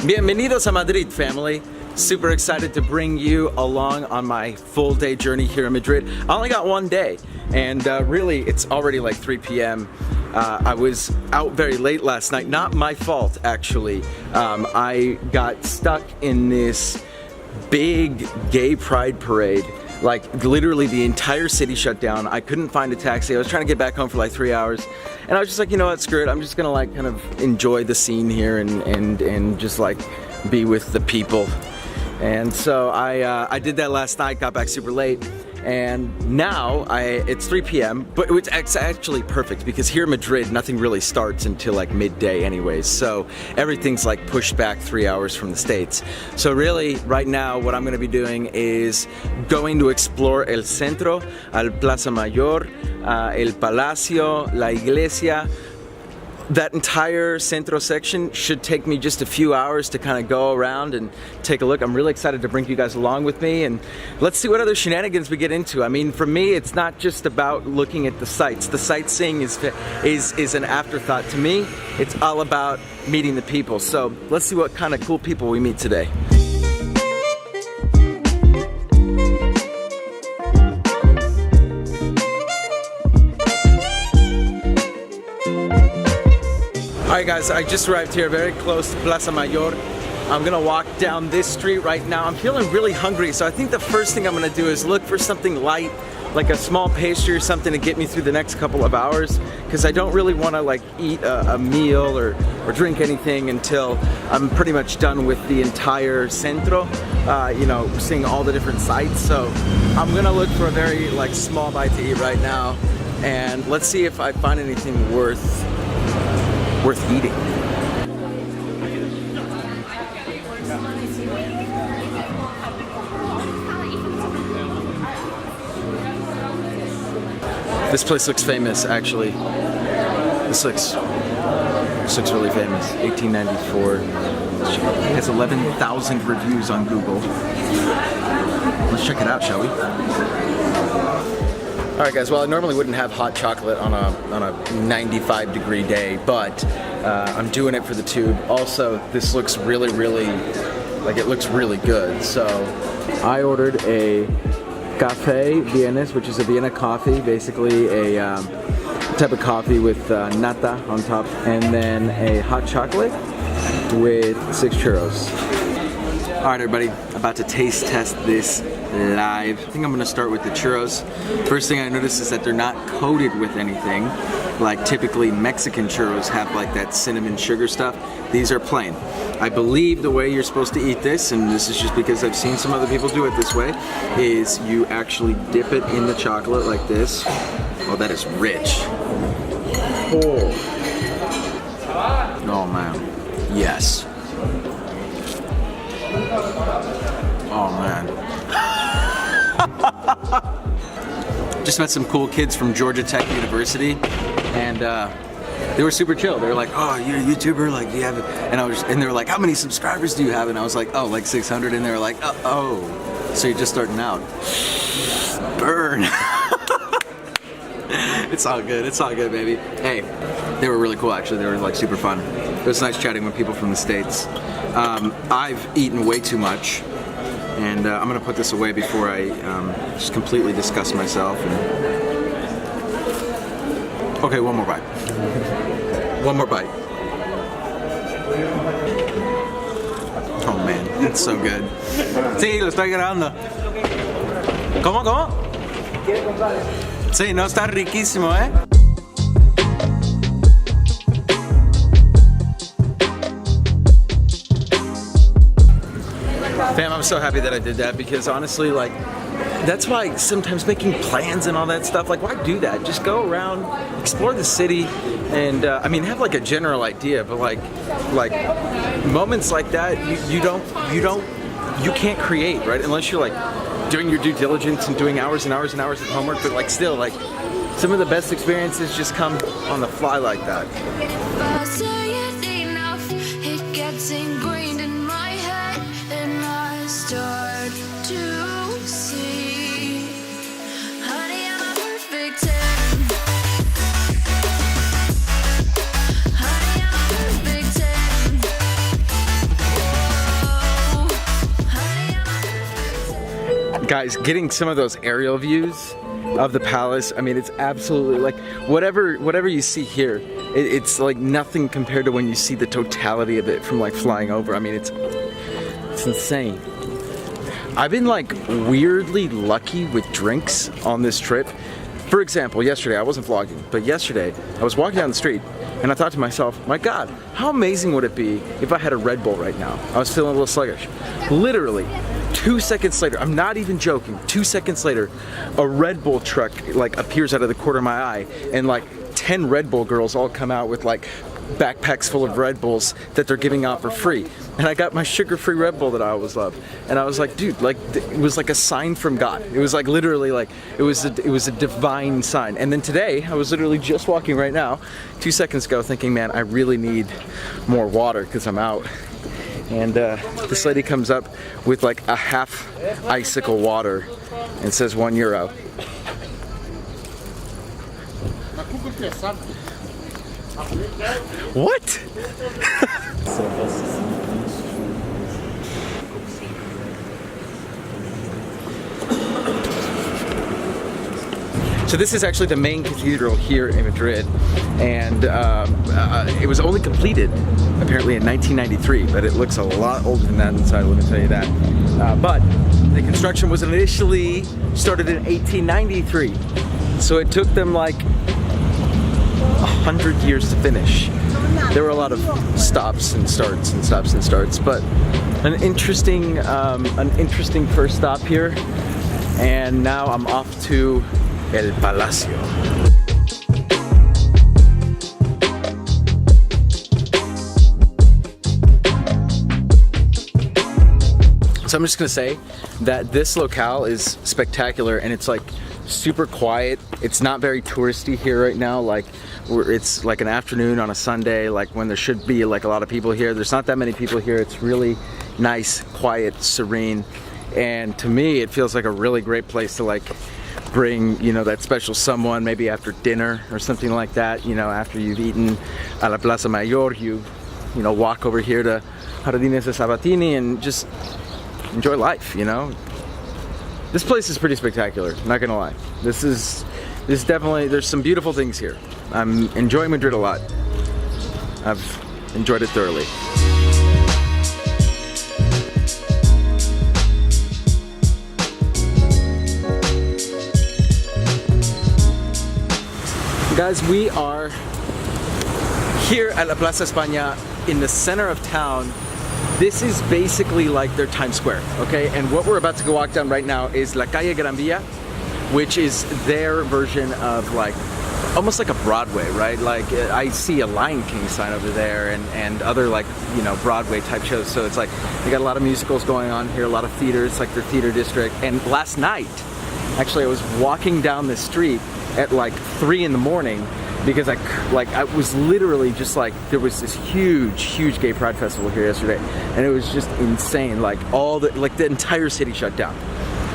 Bienvenidos a Madrid, family. Super excited to bring you along on my full day journey here in Madrid. I only got one day, and really it's already like 3 p.m. I was out very late last night. Not my fault, actually. I got stuck in this big gay pride parade. Like literally the entire city shut down. I couldn't find a taxi. I was trying to get back home for like 3 hours. And I was just like, you know what, screw it. I'm just gonna like kind of enjoy the scene here and just like be with the people. And so I did that last night, got back super late. And now it's 3 p.m. but it's actually perfect because here in Madrid, nothing really starts until like midday anyways. So everything's like pushed back 3 hours from the States. So really right now what I'm gonna be doing is going to explore el Centro, el PLAZA MAYOR, el Palacio, la Iglesia. That entire Centro section should take me just a few hours to kind of go around and take a look. I'm really excited to bring you guys along with me, and let's see what other shenanigans we get into. I mean, for me, it's not just about looking at the sights. The sightseeing is an afterthought. To me, it's all about meeting the people. So let's see what kind of cool people we meet today. Alright guys, I just arrived here very close to Plaza Mayor. I'm gonna walk down this street right now. I'm feeling really hungry, so I think the first thing I'm gonna do is look for something light, like a small pastry or something to get me through the next couple of hours, because I don't really want to like eat a meal or drink anything until I'm pretty much done with the entire Centro, you know, seeing all the different sites. So I'm gonna look for a very like small bite to eat right now, and let's see if I find anything worth eating. This place looks famous, actually. This looks really famous. 1894. It has 11,000 reviews on Google. Let's check it out, shall we? Alright guys, well I normally wouldn't have hot chocolate on a 95-degree day, but I'm doing it for the tube. Also, this looks really, like it looks really good. So I ordered a Café Vienes, which is a Vienna coffee, basically a type of coffee with nata on top, and then a hot chocolate with 6 churros. Alright everybody, about to taste test this live. I think I'm gonna start with the churros. First thing I noticed is that they're not coated with anything. Like typically Mexican churros have like that cinnamon sugar stuff. These are plain. I believe the way you're supposed to eat this, and this is just because I've seen some other people do it this way, is you actually dip it in the chocolate like this. Oh, that is rich. Oh man, yes. Oh man. Just met some cool kids from Georgia Tech University, and they were super chill. They were like, "Oh, you're a YouTuber? Like, do you have it?" And they were like, "How many subscribers do you have?" And I was like, "Oh, like 600." And they were like, "Oh, so you're just starting out?" Burn. It's all good. It's all good, baby. Hey, they were really cool. Actually, they were like super fun. It was nice chatting with people from the States. I've eaten way too much. And I'm gonna put this away before I just completely disgust myself. Okay, one more bite. One more bite. Oh man, that's so good. Sí, lo estoy grabando. ¿Cómo? Sí, no, está riquísimo, ¿eh? Fam, I'm so happy that I did that, because honestly, like, that's why sometimes making plans and all that stuff, like, why do that? Just go around, explore the city, and I mean, have like a general idea, but like moments like that, you can't create, right? Unless you're like doing your due diligence and doing hours and hours and hours of homework, but like still, like, some of the best experiences just come on the fly like that. Start to see, honey, I'm a perfect 10. Honey, I'm a perfect 10. guys, getting some of those aerial views of the palace, I mean, it's absolutely like whatever you see here, it's like nothing compared to when you see the totality of it from like flying over. I mean, it's insane. I've been like weirdly lucky with drinks on this trip. For example, yesterday, I wasn't vlogging, but yesterday I was walking down the street and I thought to myself, my God, how amazing would it be if I had a Red Bull right now? I was feeling a little sluggish. Literally, 2 seconds later, I'm not even joking, 2 seconds later, a Red Bull truck like appears out of the corner of my eye, and like 10 Red Bull girls all come out with like backpacks full of Red Bulls that they're giving out for free. And I got my sugar-free Red Bull that I always love. And I was like, dude, like it was like a sign from God. It was like literally like it was a divine sign. And then today, I was literally just walking right now, 2 seconds ago, thinking, man, I really need more water because I'm out. And this lady comes up with like a half icicle water and says €1. What? So this is actually the main cathedral here in Madrid, and it was only completed apparently in 1993, but it looks a lot older than that inside, let me tell you that. But the construction was initially started in 1893, so it took them like 100 years to finish. There were a lot of stops and starts and stops and starts, but an interesting first stop here. And now I'm off to El Palacio. So I'm just gonna say that this locale is spectacular, and it's like super quiet. It's not very touristy here right now. Like it's like an afternoon on a Sunday, like when there should be like a lot of people here. There's not that many people here. It's really nice, quiet, serene, and to me it feels like a really great place to like bring, you know, that special someone, maybe after dinner or something like that. You know, after you've eaten at la PLAZA MAYOR, you know, walk over here to Jardines de Sabatini and just enjoy life, you know. This place is pretty spectacular, not gonna lie. This is definitely, there's some beautiful things here. I'm enjoying Madrid a lot. I've enjoyed it thoroughly. Guys, we are here at La Plaza España in the center of town. This is basically like their Times Square, okay? And what we're about to go walk down right now is La Calle Gran Via, which is their version of like, almost like a Broadway, right? Like I see a Lion King sign over there and other like, you know, Broadway type shows. So it's like, they got a lot of musicals going on here, a lot of theaters, like their theater district. And last night, actually I was walking down the street at like 3 in the morning because I was literally just like, there was this huge gay pride festival here yesterday, and it was just insane. Like the entire city shut down.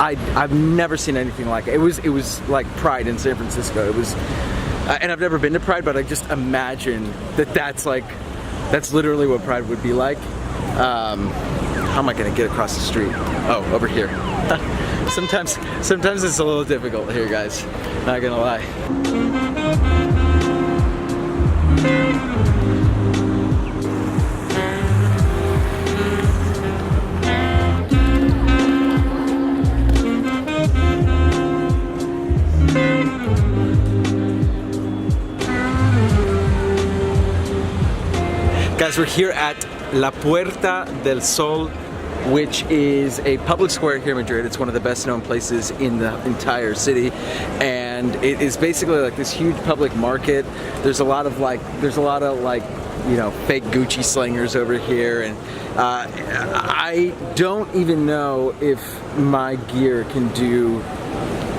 I've never seen anything like it. It was like Pride in San Francisco. It was, and I've never been to Pride, but I just imagine that's literally what Pride would be like. How am I gonna get across the street? Oh, over here. Sometimes it's a little difficult here, guys. Not gonna lie. Guys, we're here at La Puerta del Sol, which is a public square here in Madrid. It's one of the best known places in the entire city, and it is basically like this huge public market. There's a lot of like, you know, fake Gucci slingers over here, and I don't even know if my gear can do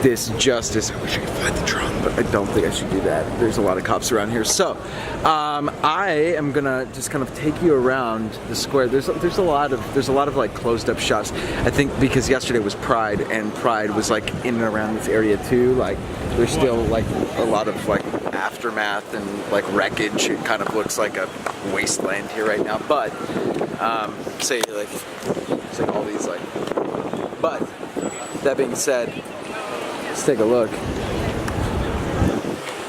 this justice. I wish I could find the drum, but I don't think I should do that. There's a lot of cops around here. So I am gonna just kind of take you around the square. There's a lot of like closed up shops. I think because yesterday was Pride, and Pride was like in and around this area too. Like there's still like a lot of like aftermath and like wreckage. It kind of looks like a wasteland here right now. But say like it's like all these like, but that being said, let's take a look.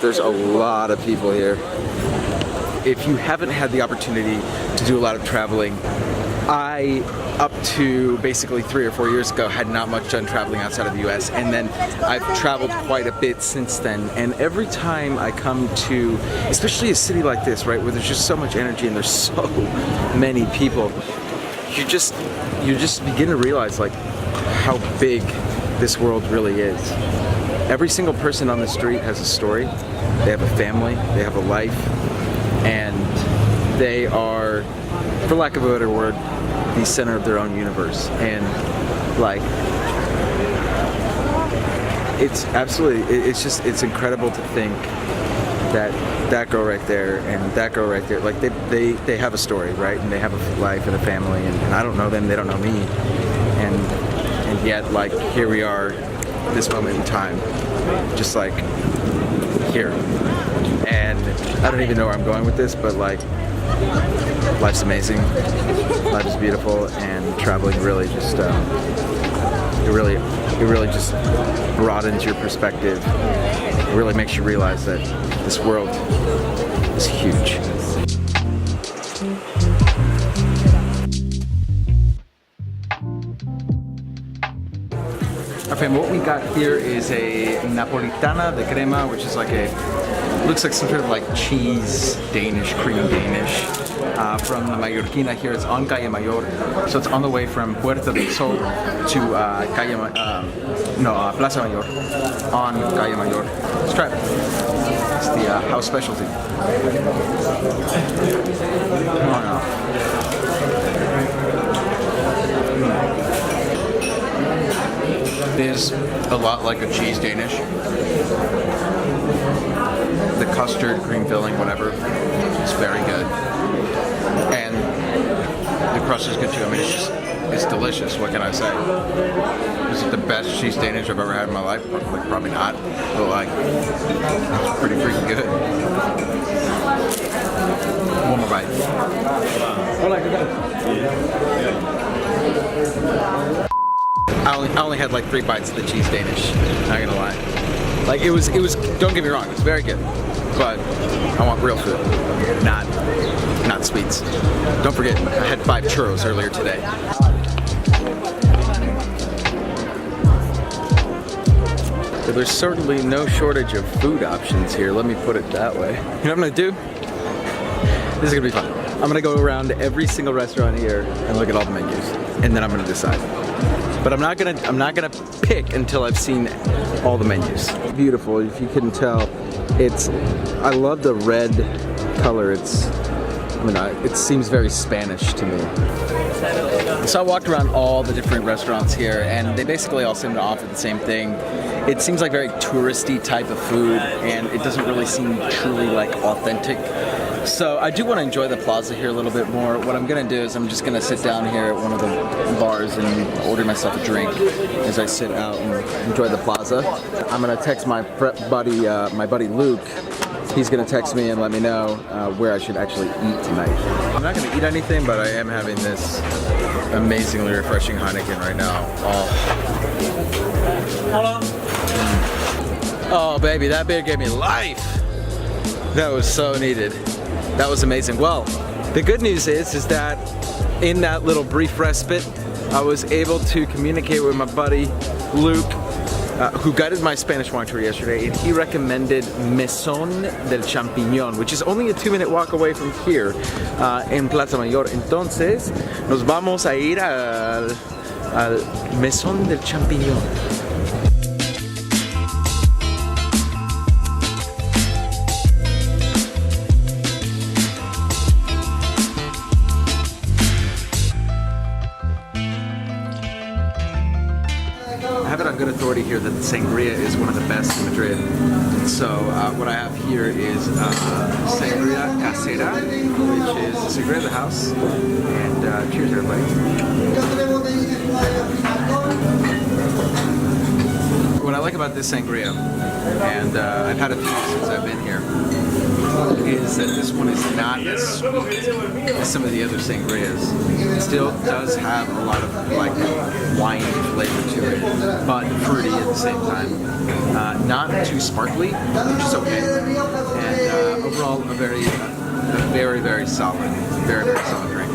There's a lot of people here. If you haven't had the opportunity to do a lot of traveling, I, up to basically 3 or 4 years ago, had not much done traveling outside of the US, and then I've traveled quite a bit since then. And every time I come to, especially a city like this, right, where there's just so much energy and there's so many people, you just begin to realize like how big this world really is. Every single person on the street has a story. They have a family, they have a life, and they are, for lack of a better word, the center of their own universe. And like, it's absolutely, it's incredible to think that that girl right there and that girl right there, like they have a story, right? And they have a life and a family, and I don't know them, they don't know me, and yet like here we are, this moment in time, just like here. And I don't even know where I'm going with this, but like, life's amazing, life is beautiful, and traveling really just it really just broadens your perspective. It really makes you realize that this world is huge. Okay, what we got here is a Napolitana de crema, which is like looks like some sort of like cheese Danish, cream Danish, from the Mallorquina here. It's on Calle Mayor, so it's on the way from Puerta del Sol to Plaza Mayor, on Calle Mayor. Let's try it. It's the house specialty. Oh no. It is a lot like a cheese Danish. The custard, cream filling, whatever, it's very good. And the crust is good too. I mean, it's delicious. What can I say? Is it the best cheese Danish I've ever had in my life? Like, probably not, but like, it's pretty freaking good. One more bite. I only had like 3 bites of the cheese Danish, not gonna lie. Like it was, don't get me wrong, it's very good, but I want real food, not sweets. Don't forget, I had 5 churros earlier today. So there's certainly no shortage of food options here, let me put it that way. You know what I'm gonna do? This is gonna be fun. I'm gonna go around every single restaurant here and look at all the menus, and then I'm gonna decide. But I'm not gonna pick until I've seen all the menus. Beautiful, if you couldn't tell. I love the red color. It seems very Spanish to me. So I walked around all the different restaurants here, and they basically all seem to offer the same thing. It seems like very touristy type of food, and it doesn't really seem truly like authentic. So I do want to enjoy the plaza here a little bit more. What I'm going to do is I'm just going to sit down here at one of the bars and order myself a drink as I sit out and enjoy the plaza. I'm going to text my buddy Luke. He's going to text me and let me know where I should actually eat tonight. I'm not going to eat anything, but I am having this amazingly refreshing Heineken right now. Oh baby, that beer gave me life. That was so needed. That was amazing. Well, the good news is that in that little brief respite, I was able to communicate with my buddy Luke, who guided my Spanish wine tour yesterday, and he recommended Mesón del Champiñón, which is only a 2-minute walk away from here in Plaza Mayor. Entonces, nos vamos a ir al Mesón del Champiñón. I have it on good authority here that the sangria is one of the best in Madrid. So what I have here is sangria casera, which is the sangria of the house. And cheers everybody. What I like about this sangria, and I've had a few since I've been here, is that this one is not as sweet as some of the other sangrias. It still does have a lot of like wine flavor to it, but fruity at the same time. Not too sparkly, which is okay. And overall, a very solid, very solid drink.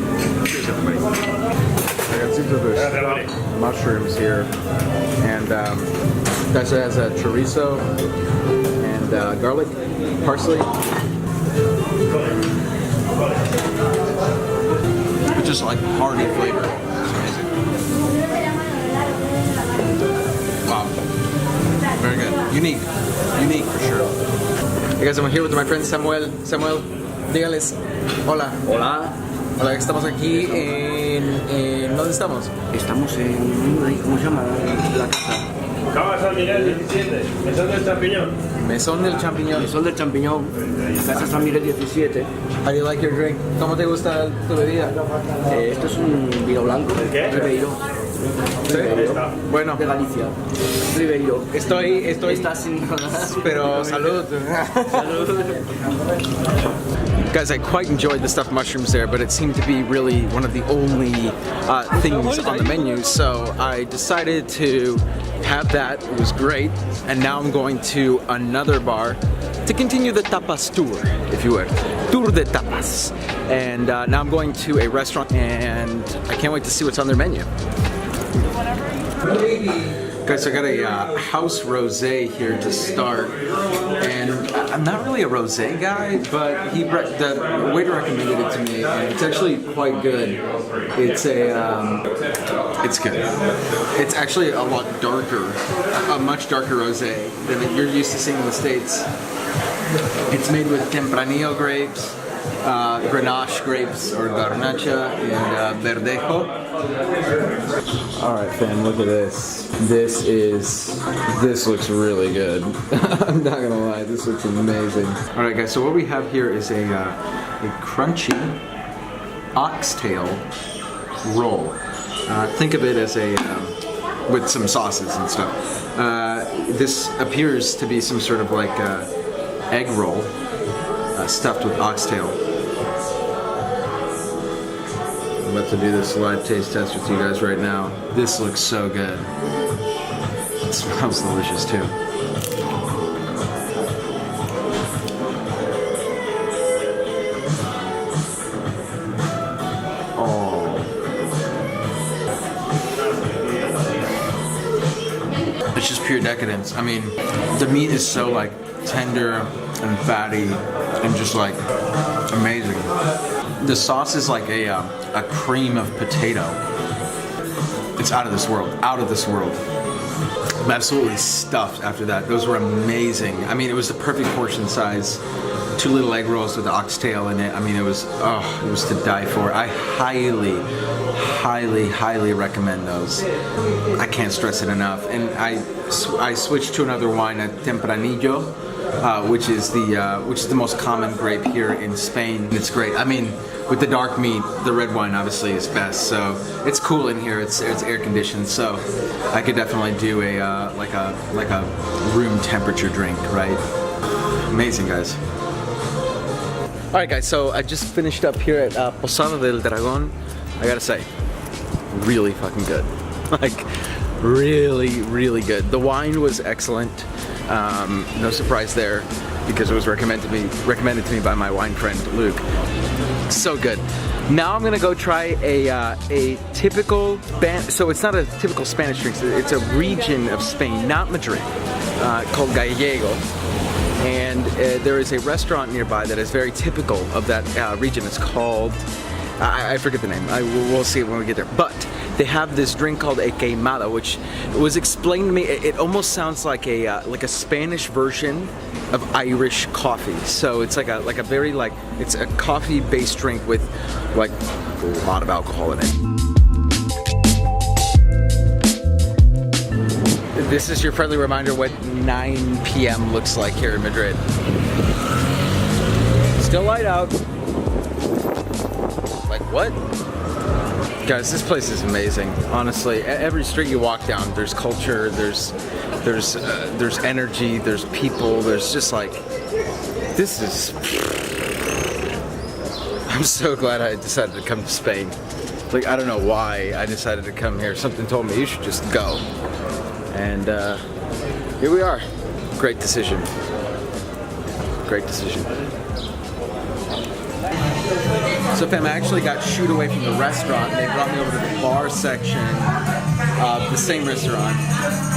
Cheers, everybody. I got super fish, mushrooms here, and that has a chorizo and garlic, parsley. It's just like hearty flavor. It's amazing. Wow. Very good. Unique for sure. Hey guys, I'm here with my friend Samuel. Samuel, dígales. Hola. Hola, Hola, estamos aquí en ¿dónde estamos? estamos en, ¿cómo se llama? La casa. Cava San Ginés 17, Mesón del Champiñón. Mesón del Champiñón. El Sol del Champiñón, Casa San Ginés 17. How do you like your drink? ¿Cómo te gusta tu bebida? Esto es un vino blanco, qué? Ribeiro, ¿Sí? Bueno, de Galicia. Ribeiro. estoy Está sin pero salud. Guys, I quite enjoyed the stuffed mushrooms there, but it seemed to be really one of the only things on the menu, so I decided to have that. It was great, and now I'm going to another bar to continue the tapas tour, if you will. Tour de tapas. And now I'm going to a restaurant, and I can't wait to see what's on their menu. Guys, I got a house rosé here to start, and I'm not really a rosé guy, but the waiter recommended it to me, and it's actually quite good. It's good. It's actually a lot darker, a much darker rosé than you're used to seeing in the States. It's made with Tempranillo grapes, Grenache grapes or Garnacha, and Verdejo. Alright fam, look at this. This looks really good. I'm not gonna lie, this looks amazing. Alright guys, so what we have here is a crunchy oxtail roll. Think of it as a, with some sauces and stuff. This appears to be some sort of like egg roll stuffed with oxtail. I'm about to do this live taste test with you guys right now. This looks so good. It smells delicious too. Oh. It's just pure decadence. I mean, the meat is so like tender and fatty and just like amazing. The sauce is like a cream of potato. It's out of this world, out of this world. I'm absolutely stuffed after that. Those were amazing. I mean, it was the perfect portion size. 2 little egg rolls with the oxtail in it. I mean, it was to die for. I highly recommend those. I can't stress it enough. And I switched to another wine, a Tempranillo, which is the most common grape here in Spain. It's great. I mean, with the dark meat, the red wine obviously is best. So it's cool in here. It's air conditioned. So I could definitely do a like a room temperature drink, right? Amazing, guys. All right, guys. So I just finished up here at Posada del Dragón. I gotta say, really fucking good. Like, really good. The wine was excellent. No surprise there, because it was recommended to me by my wine friend Luke. So good. Now I'm gonna go try a typical so it's not a typical Spanish drink. It's a region of Spain, not Madrid, called Gallego. And there is a restaurant nearby that is very typical of that region. It's called I forget the name. We'll see it when we get there. But they have this drink called a queimada, which was explained to me. It almost sounds like a Spanish version of Irish coffee. So it's like a very it's a coffee-based drink with like a lot of alcohol in it. This is your friendly reminder what 9 p.m. looks like here in Madrid. Still light out. Like what? Guys, this place is amazing. Honestly, every street you walk down, there's culture, there's energy, there's people, there's just like, this is I'm so glad I decided to come to Spain. Like, I don't know why I decided to come here. Something told me you should just go. And here we are. Great decision. Great decision. So fam, I actually got shooed away from the restaurant and they brought me over to the bar section of the same restaurant,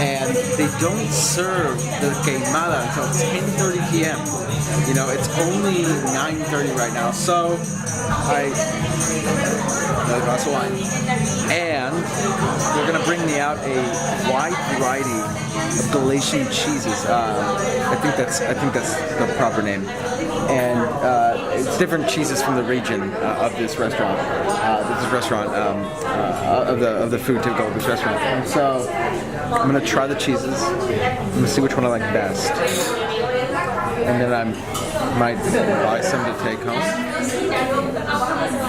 and they don't serve the queimada until 10:30 p.m. You know, it's only 9:30 right now, so another glass of wine, and they're gonna bring me out a wide variety of Galician cheeses. I think that's the proper name, and it's different cheeses from the region of this restaurant. Of the food typical of this restaurant. And so I'm gonna try the cheeses. I'm gonna see which one I like best, and then I might buy some to take home.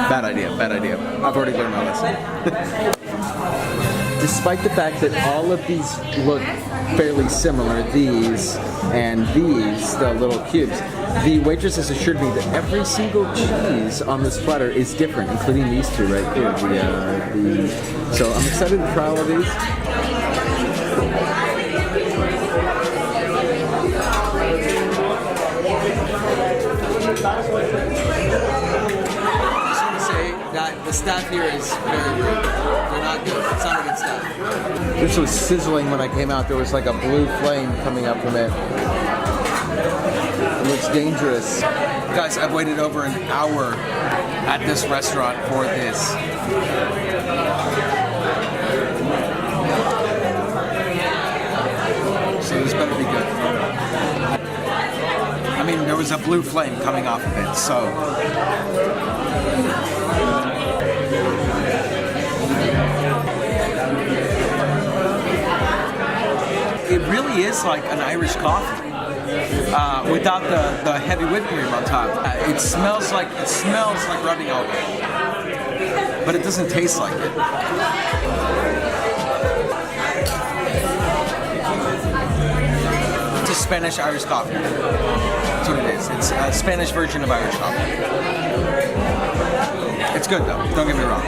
Bad idea. I've already learned my lesson. Despite the fact that all of these look fairly similar, these and these, the little cubes, the waitress has assured me that every single cheese on this platter is different, including these two right here. So I'm excited to try all of these. That the staff here is very rude. They're not good. It's not a good staff. This was sizzling when I came out. There was like a blue flame coming up from it. It looks dangerous. Guys, I've waited over an hour at this restaurant for this. So this better be good. I mean, there was a blue flame coming off of it, so. It really is like an Irish coffee without the heavy whipped cream on top. It smells like rubbing alcohol, but it doesn't taste like it. It's a Spanish Irish coffee. That's what it is. It's a Spanish version of Irish coffee. It's good though. Don't get me wrong.